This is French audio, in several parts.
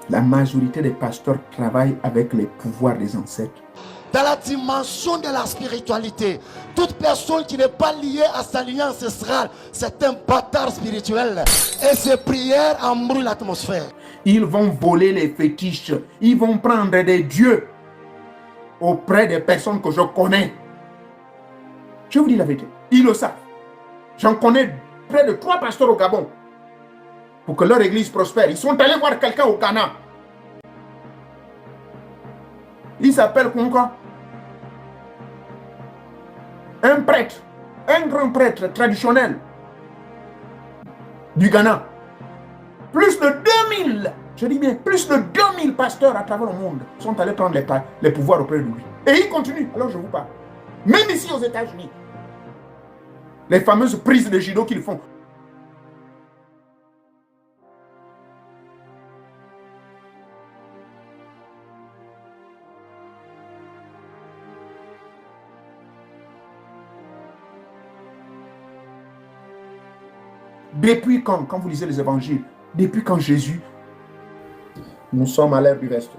La majorité des pasteurs travaillent avec les pouvoirs des ancêtres. Dans la dimension de la spiritualité, toute personne qui n'est pas liée à sa lignée ancestrale, c'est un bâtard spirituel. Et ses prières embrouillent l'atmosphère. Ils vont voler les fétiches. Ils vont prendre des dieux auprès des personnes que je connais. Je vous dis la vérité. Ils le savent. J'en connais près de 3 pasteurs au Gabon. Pour que leur église prospère. Ils sont allés voir quelqu'un au Ghana. Il s'appelle quoi? Un prêtre. Un grand prêtre traditionnel du Ghana. Plus de 2000, je dis bien, plus de 2000 pasteurs à travers le monde sont allés prendre les pouvoirs auprès de lui. Et ils continuent, alors je vous parle. Même ici aux États-Unis. Les fameuses prises de judo qu'ils font. Depuis quand vous lisez les évangiles, depuis quand Jésus, nous sommes à l'ère du reste.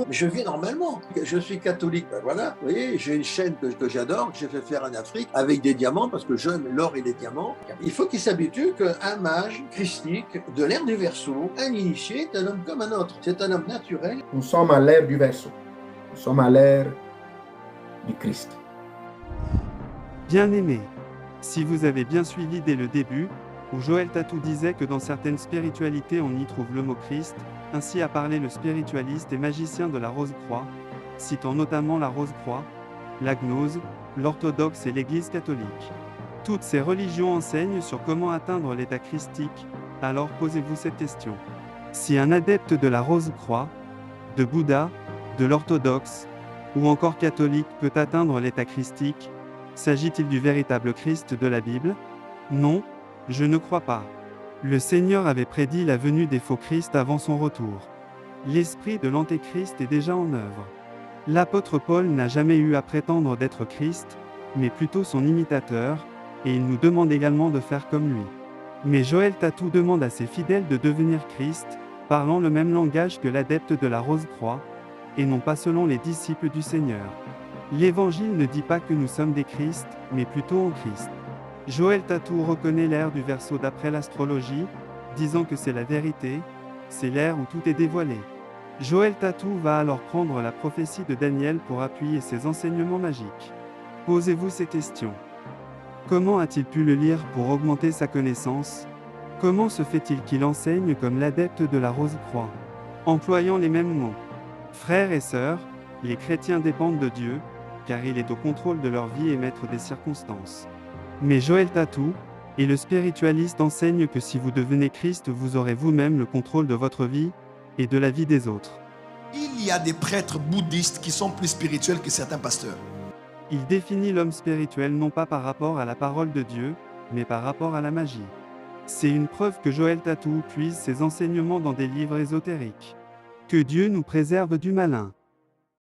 Je vis normalement. Je suis catholique. Ben voilà, vous voyez, j'ai une chaîne que j'adore, que j'ai fait faire en Afrique, avec des diamants, parce que j'aime l'or et les diamants. Il faut qu'il s'habitue qu'un mage christique de l'ère du Verseau, un initié, est un homme comme un autre. C'est un homme naturel. Nous sommes à l'ère du Verseau. Nous sommes à l'ère du Christ. Bien-aimés, si vous avez bien suivi dès le début, où Joël Tatou disait que dans certaines spiritualités on y trouve le mot Christ, ainsi a parlé le spiritualiste et magicien de la Rose-Croix, citant notamment la Rose-Croix, la Gnose, l'orthodoxe et l'Église catholique. Toutes ces religions enseignent sur comment atteindre l'état christique, alors posez-vous cette question. Si un adepte de la Rose-Croix, de Bouddha, de l'orthodoxe, ou encore catholique peut atteindre l'état christique, s'agit-il du véritable Christ de la Bible? Non, je ne crois pas. Le Seigneur avait prédit la venue des faux Christ avant son retour. L'esprit de l'Antéchrist est déjà en œuvre. L'apôtre Paul n'a jamais eu à prétendre d'être Christ, mais plutôt son imitateur, et il nous demande également de faire comme lui. Mais Joël Tatou demande à ses fidèles de devenir Christ, parlant le même langage que l'adepte de la Rose-Croix, et non pas selon les disciples du Seigneur. L'Évangile ne dit pas que nous sommes des Christ, mais plutôt en Christ. Joël Tatou reconnaît l'ère du Verseau d'après l'astrologie, disant que c'est la vérité, c'est l'ère où tout est dévoilé. Joël Tatou va alors prendre la prophétie de Daniel pour appuyer ses enseignements magiques. Posez-vous ces questions. Comment a-t-il pu le lire pour augmenter sa connaissance? Comment se fait-il qu'il enseigne comme l'adepte de la Rose-Croix? Employant les mêmes mots. Frères et sœurs, les chrétiens dépendent de Dieu, car il est au contrôle de leur vie et maître des circonstances. Mais Joël Tatou, et le spiritualiste enseigne que si vous devenez Christ, vous aurez vous-même le contrôle de votre vie, et de la vie des autres. Il y a des prêtres bouddhistes qui sont plus spirituels que certains pasteurs. Il définit l'homme spirituel non pas par rapport à la parole de Dieu, mais par rapport à la magie. C'est une preuve que Joël Tatou puise ses enseignements dans des livres ésotériques. Que Dieu nous préserve du malin.